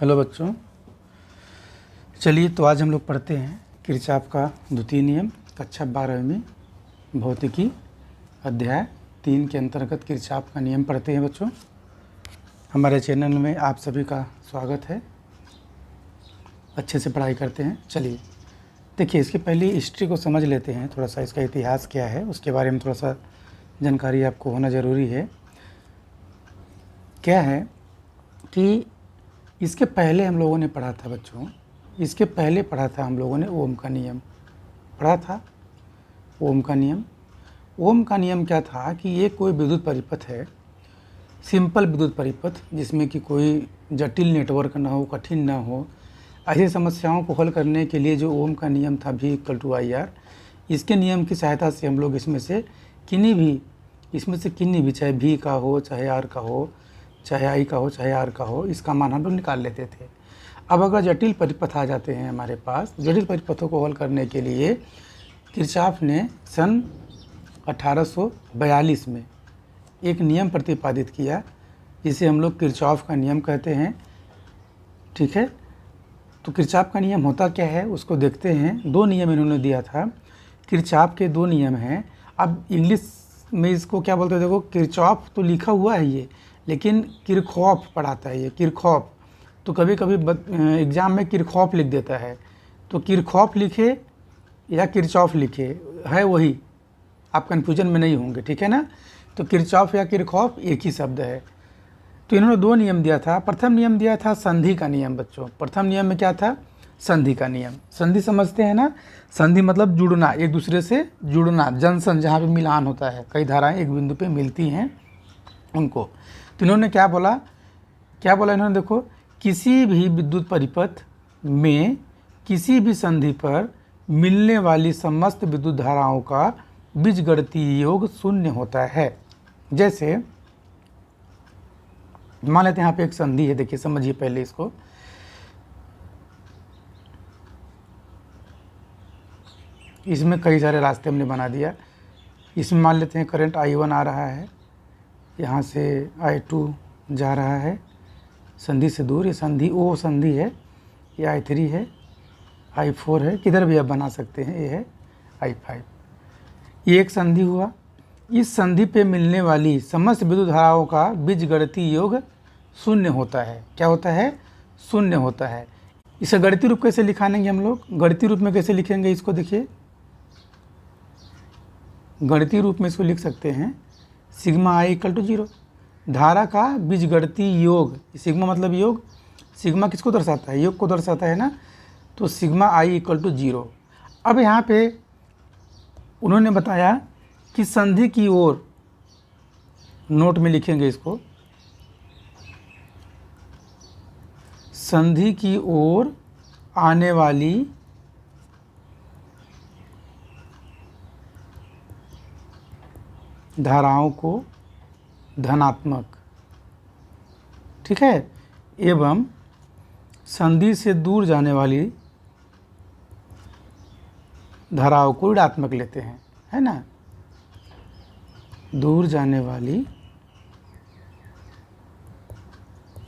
Hello बच्चों, चलिए तो आज हम लोग पढ़ते हैं किरचॉफ का द्वितीय नियम कक्षा 12वीं भौतिकी अध्याय 3 के अंतर्गत किरचॉफ का नियम पढ़ते हैं। बच्चों, हमारे चैनल में आप सभी का स्वागत है। अच्छे से पढ़ाई करते हैं। चलिए देखिए, इसके पहले हिस्ट्री को समझ लेते हैं, थोड़ा सा इसका इतिहास क्या है उसके बारे में थोड़ा सा जानकारी आपको होना ज़रूरी है। क्या है कि इसके पहले हम लोगों ने पढ़ा था बच्चों, इसके पहले पढ़ा था हम लोगों ने ओम का नियम पढ़ा था। ओम का नियम क्या था कि ये कोई विद्युत परिपथ है, सिंपल विद्युत परिपथ, जिसमें कि कोई जटिल नेटवर्क ना हो, कठिन ना हो। ऐसी समस्याओं को हल करने के लिए जो ओम का नियम था V=IR, इसके नियम की सहायता से हम लोग इसमें से किन्हीं भी चाहे V का हो, चाहे R का हो, चाहे I का हो, चाहे R का हो, इसका मान हम लोग निकाल लेते थे। अब अगर जटिल परिपथ आ जाते हैं हमारे पास, जटिल परिपथों को हल करने के लिए किरचॉफ ने सन 1842 में एक नियम प्रतिपादित किया, जिसे हम लोग किरचॉफ का नियम कहते हैं। ठीक है, तो किरचॉफ का नियम होता क्या है उसको देखते हैं। 2 नियम इन्होंने दिया था। किरचॉफ के 2 नियम हैं। अब इंग्लिश में इसको क्या बोलते हैं, देखो किरचॉफ तो लिखा हुआ है ये, लेकिन किरखॉफ पढ़ाता है ये, किरखॉफ। तो कभी कभी एग्ज़ाम में किरखॉफ लिख देता है, तो किरखॉफ लिखे या किरचॉफ लिखे है वही, आप कन्फ्यूजन में नहीं होंगे। ठीक है ना, तो किरचॉफ या किरखॉफ एक ही शब्द है। तो इन्होंने 2 नियम दिया था। प्रथम नियम दिया था संधि का नियम। बच्चों, प्रथम नियम में क्या था? संधि का नियम। संधि समझते हैं ना? संधि मतलब जुड़ना, एक दूसरे से जुड़ना, जंक्शन, जहाँ पे मिलान होता है, कई धाराएं एक बिंदु पे मिलती हैं उनको। तो इन्होंने क्या बोला इन्होंने, देखो, किसी भी विद्युत परिपथ में किसी भी संधि पर मिलने वाली समस्त विद्युत धाराओं का बीजगणितीय योग 0 होता है। जैसे मान लेते हैं यहाँ पे एक संधि है, देखिए समझिए पहले इसको। इसमें कई सारे रास्ते हमने बना दिया। इसमें मान लेते हैं करंट I1 आ रहा है, यहाँ से I2 जा रहा है संधि से दूर। ये संधि O संधि है, ये I3 है, I4 है, किधर भी आप बना सकते हैं, ये है I5। ये एक संधि हुआ। इस संधि पे मिलने वाली समस्त विद्युत धाराओं का बीजगणितीय योग 0 होता है। क्या होता है? 0 होता है। इसे गणितीय रूप कैसे लिखाएंगे हम लोग? गणितीय रूप में कैसे लिखेंगे इसको? देखिए, गणितीय रूप में इसको लिख सकते हैं सिग्मा I = 0। धारा का बीजगणितीय योग, सिग्मा मतलब योग, सिग्मा किसको दर्शाता है? योग को दर्शाता है ना। तो सिग्मा I = 0। अब यहाँ पे उन्होंने बताया कि संधि की ओर, नोट में लिखेंगे इसको, संधि की ओर आने वाली धाराओं को धनात्मक, ठीक है, एवं संधि से दूर जाने वाली धाराओं को ऋणात्मक लेते हैं, है ना। दूर जाने वाली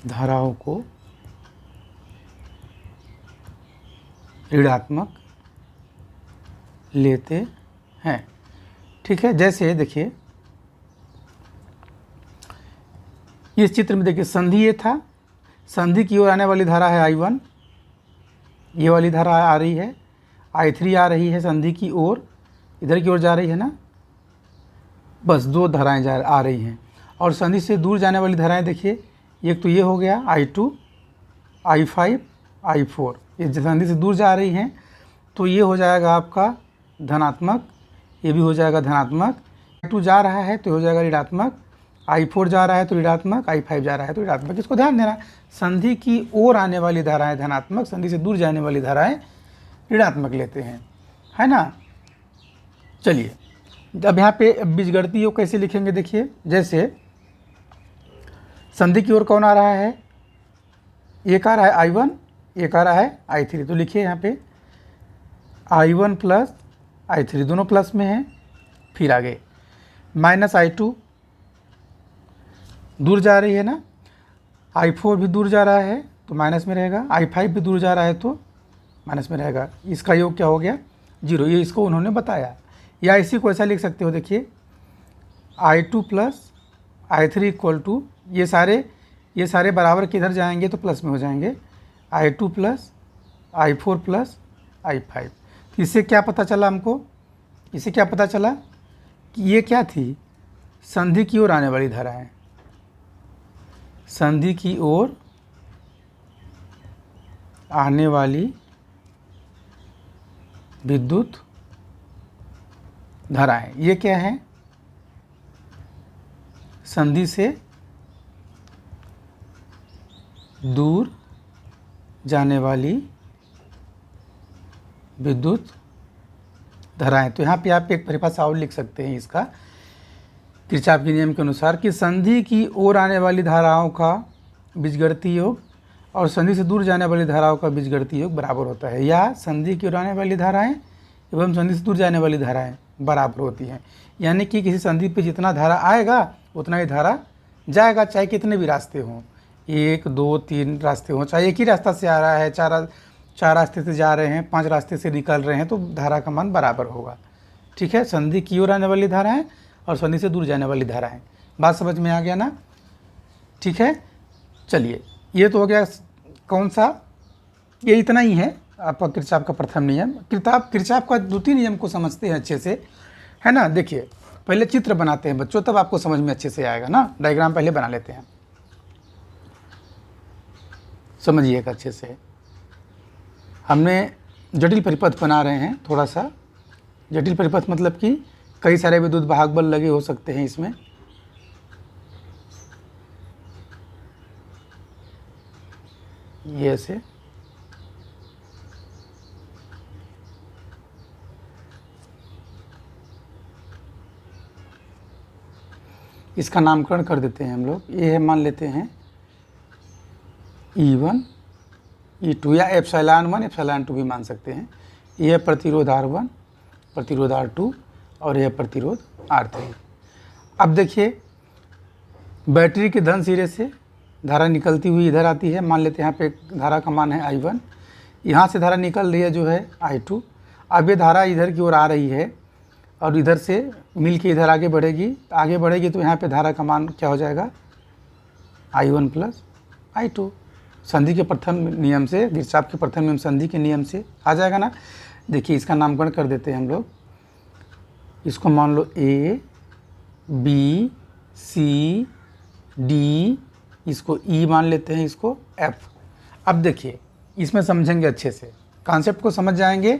धाराओं को ऋणात्मक लेते हैं। ठीक है, जैसे देखिए इस चित्र में देखिए, संधि ये था, संधि की ओर आने वाली धारा है I1, ये वाली धारा आ रही है, I3 आ रही है संधि की ओर, इधर की ओर जा रही है ना। बस 2 धाराएं आ रही हैं। और संधि से दूर जाने वाली धाराएं देखिए, एक तो ये हो गया I2, I5, I4, ये संधि से दूर जा रही हैं, तो ये हो जाएगा आपका धनात्मक, ये भी हो जाएगा धनात्मक। I2 जा रहा है तो हो जाएगा ऋणात्मक, I4 जा रहा है तो ऋणात्मक, I5 जा रहा है तो ऋणात्मक। इसको ध्यान देना, संधि की ओर आने वाली धाराएं धनात्मक, संधि से दूर जाने वाली धाराएं ऋणात्मक लेते हैं, है ना। चलिए अब यहाँ पे बीजगणितीय योग कैसे लिखेंगे? देखिए, जैसे संधि की ओर कौन आ रहा है? एक आ रहा है I1, एक आ रहा है I3। तो लिखिए यहाँ पे I1 + I3 दोनों प्लस में हैं। फिर आगे -I2 दूर जा रही है ना, I4 भी दूर जा रहा है, तो माइनस में रहेगा, I5 भी दूर जा रहा है तो माइनस में रहेगा। इसका योग क्या हो गया 0, ये इसको उन्होंने बताया। या इसी को ऐसा लिख सकते हो, देखिए I2 plus I3 equal to, ये सारे बराबर किधर जाएंगे तो प्लस में हो जाएंगे, I2 plus I4 plus I5। इससे क्या पता चला हमको, इससे क्या पता चला कि ये क्या थी, संधि की ओर आने वाली धाराएं, संधि की ओर आने वाली विद्युत धाराएं। ये क्या है, संधि से दूर जाने वाली विद्युत धाराएं। तो यहाँ पे आप एक परिभाषा और लिख सकते हैं इसका, किरचॉफ के नियम के अनुसार कि संधि की ओर आने वाली धाराओं का बीजगणितीय योग और संधि से दूर जाने वाली धाराओं का बीजगणितीय योग बराबर होता है, या संधि की ओर आने वाली धाराएं एवं संधि से दूर जाने वाली धाराएं बराबर होती हैं। यानी कि किसी संधि पे जितना धारा आएगा उतना ही धारा जाएगा, चाहे कितने भी रास्ते हों, 1 2 3 रास्ते हों, चाहे एक ही रास्ता से आ रहा है, चार रास्ते से जा रहे हैं, 5 रास्ते से निकल रहे हैं, तो धारा का मान बराबर होगा। ठीक है, संधि की ओर आने वाली धाराएं और संधि से दूर जाने वाली धाराएं। बात समझ में आ गया ना? ठीक है, चलिए ये तो हो गया कौन सा, ये इतना ही है आपका किरचॉफ का प्रथम नियम। किरचॉफ का द्वितीय नियम को समझते हैं अच्छे से, है ना। देखिए पहले चित्र बनाते हैं बच्चों, तब आपको समझ में अच्छे से आएगा ना। डायग्राम पहले बना लेते हैं, समझिएगा अच्छे से। हमने जटिल परिपथ बना रहे हैं, थोड़ा सा जटिल परिपथ मतलब कि कई सारे विद्युत वाहक बल लगे हो सकते हैं इसमें। ये ऐसे इसका नामकरण कर देते हैं हम लोग। ये है, मान लेते हैं E1 E2 या ε1 ε2 भी मान सकते हैं। ये है प्रतिरोध R1, प्रतिरोध R2 और यह प्रतिरोध R3। अब देखिए बैटरी के धन सिरे से धारा निकलती हुई इधर आती है। मान लेते हैं यहाँ पे धारा का मान है I1, यहाँ से धारा निकल रही है जो है I2। अब ये धारा इधर की ओर आ रही है और इधर से मिल के इधर आगे बढ़ेगी तो यहाँ पे धारा का मान क्या हो जाएगा, I1 प्लस I2। संधि के प्रथम नियम से, किरचॉफ के प्रथम नियम संधि के नियम से आ जाएगा ना। देखिए इसका नामकरण कर देते हैं हम लोग। इसको मान लो A B C D, इसको E मान लेते हैं, इसको F। अब देखिए इसमें समझेंगे अच्छे से, कॉन्सेप्ट को समझ जाएंगे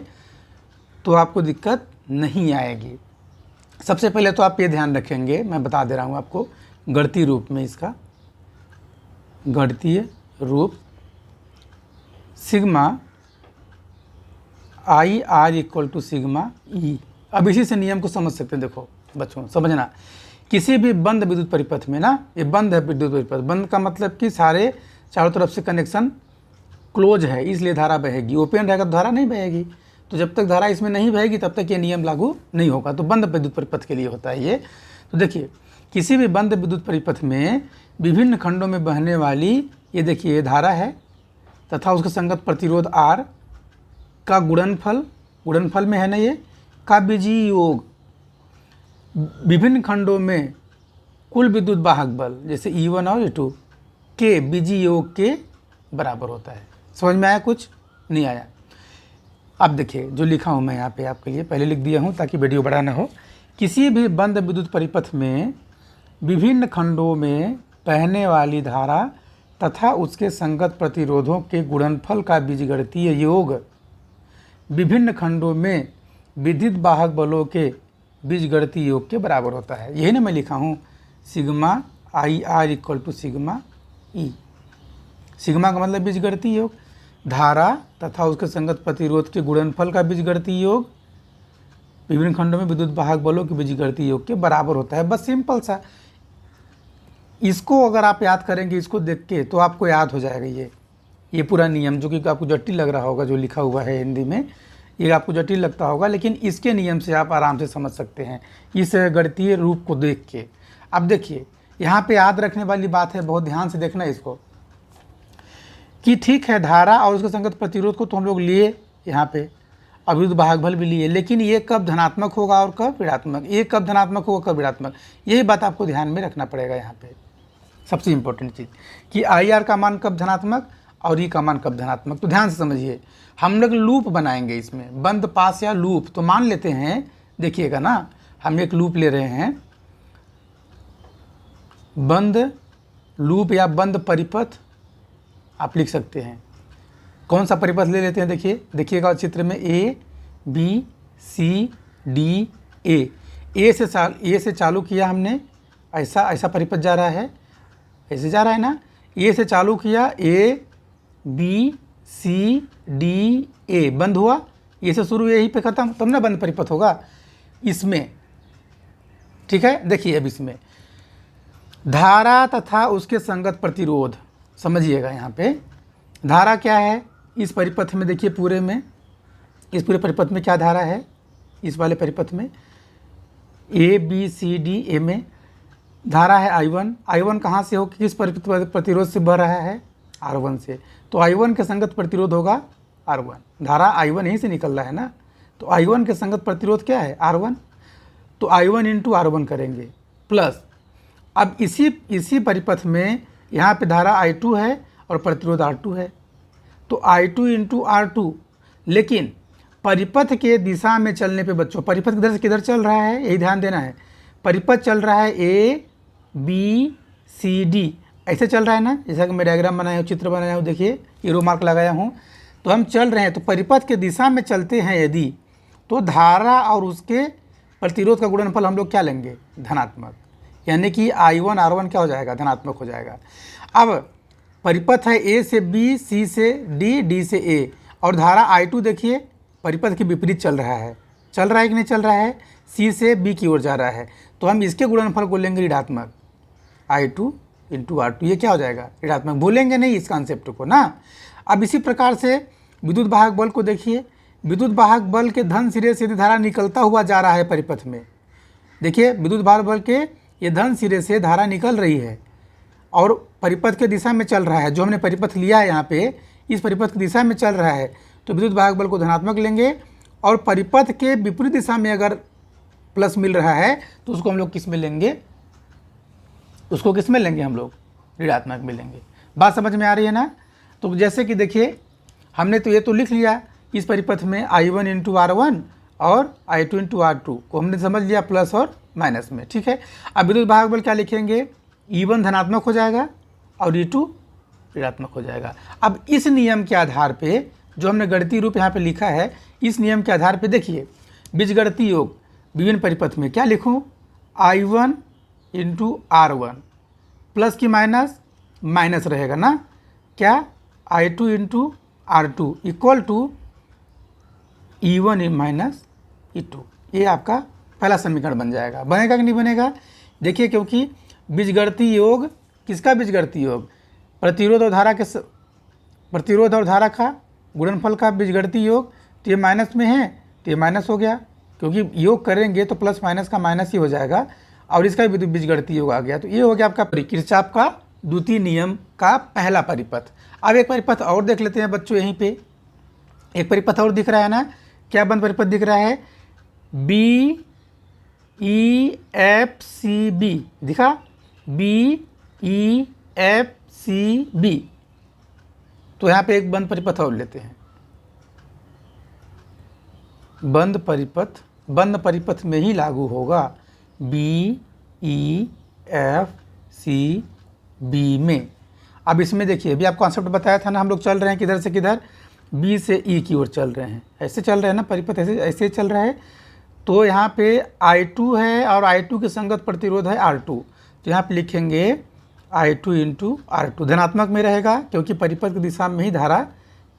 तो आपको दिक्कत नहीं आएगी। सबसे पहले तो आप ये ध्यान रखेंगे, मैं बता दे रहा हूँ आपको गणितीय रूप में, इसका गणितीय रूप sigma IR equal to sigma E। अब इसी से नियम को समझ सकते हैं। देखो बच्चों समझना, किसी भी बंद विद्युत परिपथ में ना, ये बंद है विद्युत परिपथ, बंद का मतलब कि सारे चारों तरफ से कनेक्शन क्लोज है, इसलिए धारा बहेगी। ओपन रहेगा तो धारा नहीं बहेगी। तो जब तक धारा इसमें नहीं बहेगी तब तक ये नियम लागू नहीं होगा। तो बंद विद्युत परिपथ के लिए होता है ये। तो देखिए किसी भी बंद विद्युत परिपथ में विभिन्न खंडों में बहने वाली, ये देखिए धारा है तथा उसका संगत प्रतिरोध R का गुणनफल में है ना ये, का बीजीय योग विभिन्न खंडों में कुल विद्युत वाहक बल जैसे E1 और E2 के बीजीय योग के बराबर होता है। समझ में आया? कुछ नहीं आया? अब देखिए जो लिखा हूँ मैं यहाँ पे आपके लिए, पहले लिख दिया हूँ ताकि वीडियो बड़ा ना हो। किसी भी बंद विद्युत परिपथ में विभिन्न खंडों में बहने वाली धारा तथा उसके संगत प्रतिरोधों के गुणनफल का बीजगणितीय योग विभिन्न खंडों में विद्युत वाहक बलों के बीजगणितीय योग के बराबर होता है। यही ना मैं लिखा हूँ, sigma IR equal to sigma E। Sigma का मतलब बीजगणितीय योग, धारा तथा उसके संगत प्रतिरोध के गुणनफल का बीजगणितीय योग विभिन्न खंडों में विद्युत वाहक बलों के बीजगणितीय योग के बराबर होता है। बस सिंपल सा। इसको अगर आप याद करेंगे, इसको देख के, तो आपको याद हो जाएगा ये पूरा नियम, जो कि आपको जटिल लग रहा होगा, जो लिखा हुआ है हिंदी में, ये आपको जटिल लगता होगा, लेकिन इसके नियम से आप आराम से समझ सकते हैं इस गणितीय रूप को देख के। अब देखिए यहाँ पे याद रखने वाली बात है, बहुत ध्यान से देखना इसको। कि ठीक है धारा और उसके संगत प्रतिरोध को तो हम लोग लिए यहाँ पे, और विद्युत भागफल भी लिए, लेकिन ये कब धनात्मक होगा और कब ऋणात्मक, ये कब धनात्मक होगा कब ऋणात्मक, यही बात आपको ध्यान में रखना पड़ेगा यहाँ पे। सबसे इम्पोर्टेंट चीज़ कि IR का मान कब धनात्मक और ई का मान कब धनात्मक। तो ध्यान से समझिए, हम लोग लूप बनाएंगे इसमें, बंद पास या लूप। तो मान लेते हैं, देखिएगा ना, हम एक लूप ले रहे हैं, बंद लूप या बंद परिपथ आप लिख सकते हैं। कौन सा परिपथ ले लेते हैं, देखिएगा चित्र में A B C D A। ए से चालू किया हमने, ऐसा परिपथ जा रहा है, ऐसे जा रहा है ना। ए से चालू किया, A B C D A, बंद हुआ, ये से शुरू यहीं पे ख़त्म, तब ना बंद परिपथ होगा इसमें। ठीक है, देखिए अब इसमें धारा तथा उसके संगत प्रतिरोध समझिएगा। यहाँ पे धारा क्या है इस परिपथ में, देखिए पूरे में, इस पूरे परिपथ में क्या धारा है, इस वाले परिपथ में A B C D A में धारा है I1 कहाँ से हो, किस प्रतिरोध से बह रहा है, R1 से। तो I1 के संगत प्रतिरोध होगा R1, धारा I1 यहीं से निकल रहा है ना, तो I1 के संगत प्रतिरोध क्या है, R1। तो I1 इंटू R1 करेंगे प्लस, अब इसी परिपथ में यहाँ पे धारा I2 है और प्रतिरोध R2 है, तो I2 इंटू R2। लेकिन परिपथ के दिशा में चलने पे बच्चों, परिपथ किधर से किधर चल रहा है, यही ध्यान देना है। परिपथ चल रहा है A B C D, ऐसे चल रहा है ना, जैसा कि मैं डायग्राम बनाया हूँ, चित्र बनाया हूँ, देखिए एरो मार्क लगाया हूँ। तो हम चल रहे हैं, तो परिपथ के दिशा में चलते हैं यदि, तो धारा और उसके प्रतिरोध का गुणनफल हम लोग क्या लेंगे, धनात्मक, यानी कि I1 R1 क्या हो जाएगा, धनात्मक हो जाएगा। अब परिपथ है A से B, C से D, D से A, और धारा I2 देखिए परिपथ के विपरीत चल रहा है कि नहीं चल रहा है, C से B की ओर जा रहा है। तो हम इसके गुणनफल को लेंगे ऋणात्मक, I2 इंटू R2, ये क्या हो जाएगा, ऋणात्मक। भूलेंगे नहीं इस कॉन्सेप्ट को ना। अब इसी प्रकार से विद्युत वाहक बल को देखिए, विद्युत वाहक बल के धन सिरे से धारा निकलता हुआ जा रहा है परिपथ में। देखिए विद्युत वाहक बल के ये धन सिरे से धारा निकल रही है और परिपथ के दिशा में चल रहा है, जो हमने परिपथ लिया है यहाँ पे, इस परिपथ की दिशा में चल रहा है। तो विद्युत वाहक बल को धनात्मक लेंगे, और परिपथ के विपरीत दिशा में अगर प्लस मिल रहा है तो उसको हम लोग किस में लेंगे, उसको किस में लेंगे, हम लोग ऋणात्मक में लेंगे। बात समझ में आ रही है ना। तो जैसे कि देखिए हमने तो ये तो लिख लिया, इस परिपथ में I1 इंटू R1 और I2 इंटू R2 को हमने समझ लिया प्लस और माइनस में। ठीक है, अब विद्युत वाहक बल क्या लिखेंगे, E1 धनात्मक हो जाएगा और E2 ऋणात्मक हो जाएगा। अब इस नियम के आधार पे जो हमने गणितीय रूप यहाँ पे लिखा है, इस नियम के आधार पे देखिए बीजगणितीय योग विभिन्न परिपथ में क्या लिखूँ, I1 इंटू R1 प्लस की माइनस रहेगा ना, क्या I2 into R2 equal to E1 minus E2। ये आपका पहला समीकरण बन जाएगा। बनेगा कि नहीं बनेगा, देखिए, क्योंकि बीजगणितीय योग, किसका बीजगणितीय योग, प्रतिरोध और धारा का गुणनफल का बीजगणितीय योग। तो ये माइनस में है तो ये माइनस हो गया, क्योंकि योग करेंगे तो प्लस माइनस का माइनस ही हो जाएगा, और इसका भी बीजगणितीय योग आ गया। तो ये हो गया आपका किरचॉफ का द्वितीय नियम का पहला परिपथ। अब एक परिपथ और देख लेते हैं बच्चों, यहीं पे एक परिपथ और दिख रहा है ना, क्या बंद परिपथ दिख रहा है, BEFCB दिखा, BEFCB। तो यहाँ पे एक बंद परिपथ और लेते हैं, बंद परिपथ में ही लागू होगा BEFCB में। अब इसमें देखिए, अभी आपको कॉन्सेप्ट बताया था ना, हम लोग चल रहे हैं किधर से किधर, B से E की ओर चल रहे हैं, ऐसे चल रहे हैं ना परिपथ, ऐसे चल रहा है। तो यहाँ पे I2 है और I2 के संगत प्रतिरोध है R2, तो यहाँ पे लिखेंगे I2 इंटू R2, धनात्मक में रहेगा क्योंकि परिपथ की दिशा में ही धारा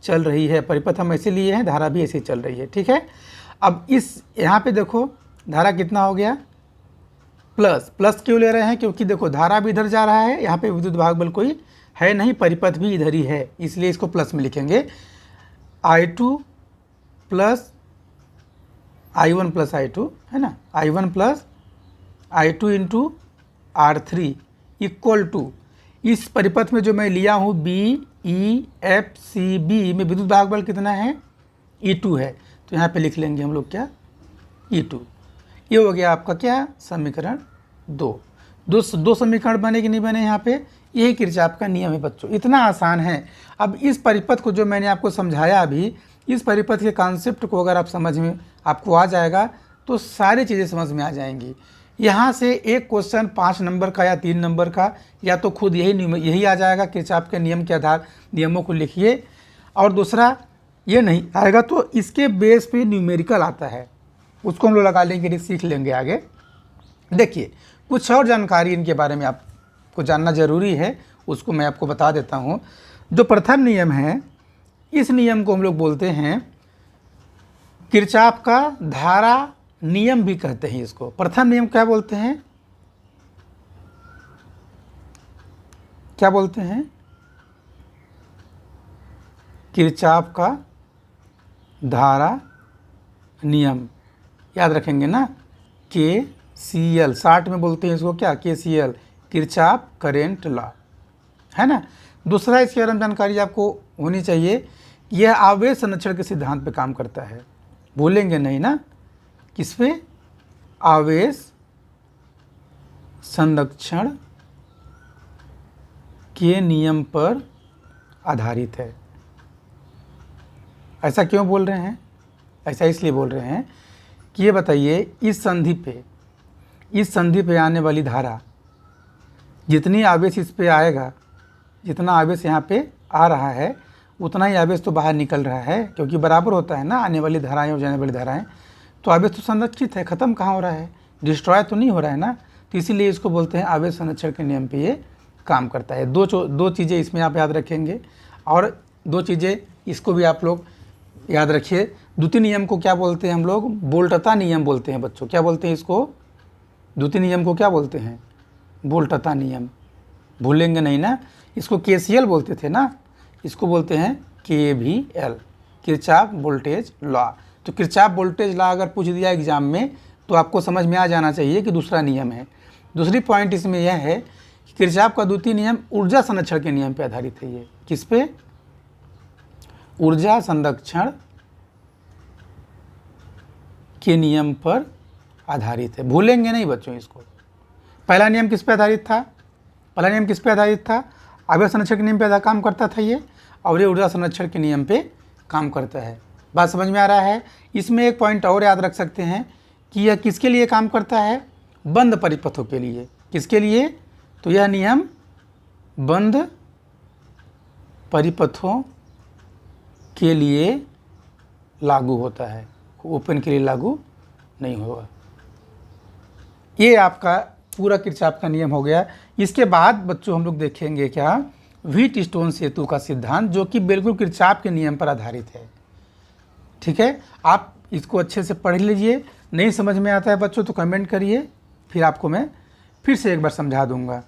चल रही है, परिपथ हम ऐसे लिए हैं, धारा भी ऐसे चल रही है। ठीक है, अब इस यहाँ पे देखो धारा कितना हो गया, प्लस क्यों ले रहे हैं, क्योंकि देखो धारा भी इधर जा रहा है, यहाँ पे विद्युत वाहक बल कोई है नहीं, परिपथ भी इधर ही है, इसलिए इसको प्लस में लिखेंगे। I2 plus I1 plus I2 है ना, I1 plus I2 into R3 equal to, इस परिपथ में जो मैं लिया हूँ BEFCB में विद्युत वाहक बल कितना है, E2 है। तो यहाँ पे लिख लेंगे हम लोग क्या, E2। ये हो गया आपका क्या, समीकरण 2 समीकरण बने कि नहीं बने यहाँ पे, यही किरचॉफ का नियम है बच्चों, इतना आसान है। अब इस परिपथ को जो मैंने आपको समझाया अभी, इस परिपथ के कॉन्सेप्ट को अगर आप समझ में आपको आ जाएगा तो सारी चीज़ें समझ में आ जाएंगी। यहाँ से एक क्वेश्चन 5 नंबर का या 3 नंबर का, या तो खुद यही आ जाएगा, किरचॉफ के नियम के आधार नियमों को लिखिए, और दूसरा ये नहीं आएगा तो इसके बेस पे न्यूमेरिकल आता है, उसको हम लोग लगा लेंगे, सीख लेंगे आगे। देखिए कुछ और जानकारी इनके बारे में आपको जानना ज़रूरी है, उसको मैं आपको बता देता हूँ। जो प्रथम नियम है, इस नियम को हम लोग बोलते हैं किरचॉफ का धारा नियम भी कहते हैं इसको। प्रथम नियम क्या बोलते हैं, क्या बोलते हैं, किरचॉफ का धारा नियम, याद रखेंगे ना, KCL, शार्ट में बोलते हैं इसको क्या, KCL, किरचॉफ करेंट लॉ, है ना। दूसरा इसके बारे में जानकारी आपको होनी चाहिए, यह आवेश संरक्षण के सिद्धांत पे काम करता है, भूलेंगे नहीं ना, किस पे, आवेश संरक्षण के नियम पर आधारित है। ऐसा क्यों बोल रहे हैं, ऐसा इसलिए बोल रहे हैं कि ये बताइए, इस संधि पे आने वाली धारा, जितनी आवेश इस पे आएगा, जितना आवेश यहाँ पे आ रहा है उतना ही आवेश तो बाहर निकल रहा है, क्योंकि बराबर होता है ना आने वाली धाराएं और जाने वाली धाराएं, तो आवेश तो संरक्षित है, ख़त्म कहाँ हो रहा है, डिस्ट्रॉय तो नहीं हो रहा है ना। तो इसीलिए इसको बोलते हैं आवेश संरक्षण के नियम पे ये काम करता है। दो चीज़ें इसमें आप याद रखेंगे, और 2 चीज़ें इसको भी आप लोग याद रखिए। द्वितीय नियम को क्या बोलते हैं हम लोग, वोल्टता नियम बोलते हैं बच्चों। क्या बोलते हैं इसको, द्वितीय नियम को क्या बोलते हैं, वोल्टता नियम, भूलेंगे नहीं ना। इसको KCL बोलते थे ना, इसको बोलते हैं KVL, किरचॉफ वोल्टेज लॉ। तो किरचॉफ वोल्टेज लॉ अगर पूछ दिया एग्जाम में तो आपको समझ में आ जाना चाहिए कि दूसरा नियम है। दूसरी पॉइंट इसमें यह है कि किरचॉफ का द्वितीय नियम ऊर्जा संरक्षण के नियम पर आधारित है। ये किस पे, ऊर्जा संरक्षण के नियम पर आधारित है, भूलेंगे नहीं बच्चों इसको। पहला नियम किस पे आधारित था, पहला नियम किस पे आधारित था, आवेश संरक्षण के नियम पे काम करता था ये, और ये ऊर्जा संरक्षण के नियम पे काम करता है। बात समझ में आ रहा है। इसमें एक पॉइंट और याद रख सकते हैं कि यह किसके लिए काम करता है, बंद परिपथों के लिए। किसके लिए, तो यह नियम बंद परिपथों के लिए लागू होता है, ओपन के लिए लागू नहीं होगा। ये आपका पूरा किरचॉफ का नियम हो गया। इसके बाद बच्चों हम लोग देखेंगे क्या, व्हीटस्टोन सेतु का सिद्धांत, जो कि बिल्कुल किरचॉफ के नियम पर आधारित है। ठीक है, आप इसको अच्छे से पढ़ लीजिए। नहीं समझ में आता है बच्चों तो कमेंट करिए, फिर आपको मैं फिर से एक बार समझा दूंगा।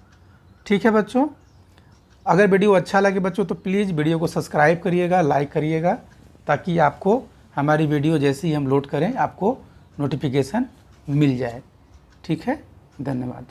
ठीक है बच्चों, अगर वीडियो अच्छा लगे बच्चों तो प्लीज़ वीडियो को सब्सक्राइब करिएगा, लाइक करिएगा, ताकि आपको हमारी वीडियो जैसे ही हम लोड करें आपको नोटिफिकेशन मिल जाए। ठीक है, धन्यवाद।